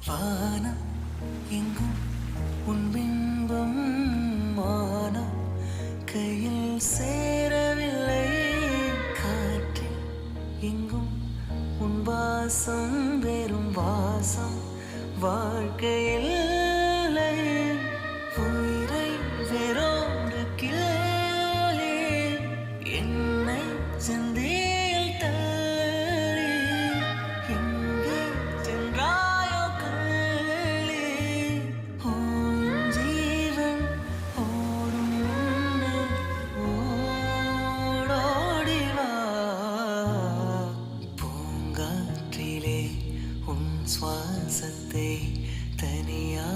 வானம் எங்கும் உன் பிம்பம் மானம் கையில் சேரவில்லை. காற்றில் எங்கும் உன் வாசம் வெறும் வாசம் வாழ்க்கையில் உயிரை வேறோடு கிள்ளி என்னை செந்தில் தள்ளி எங்கே சென்றாயோ கள்ளி உன் ஜீவன் ஓடும் முன்னே ஓடோடிவா. பூங்காற்றிலே உன் சுவாசத்தை தனியா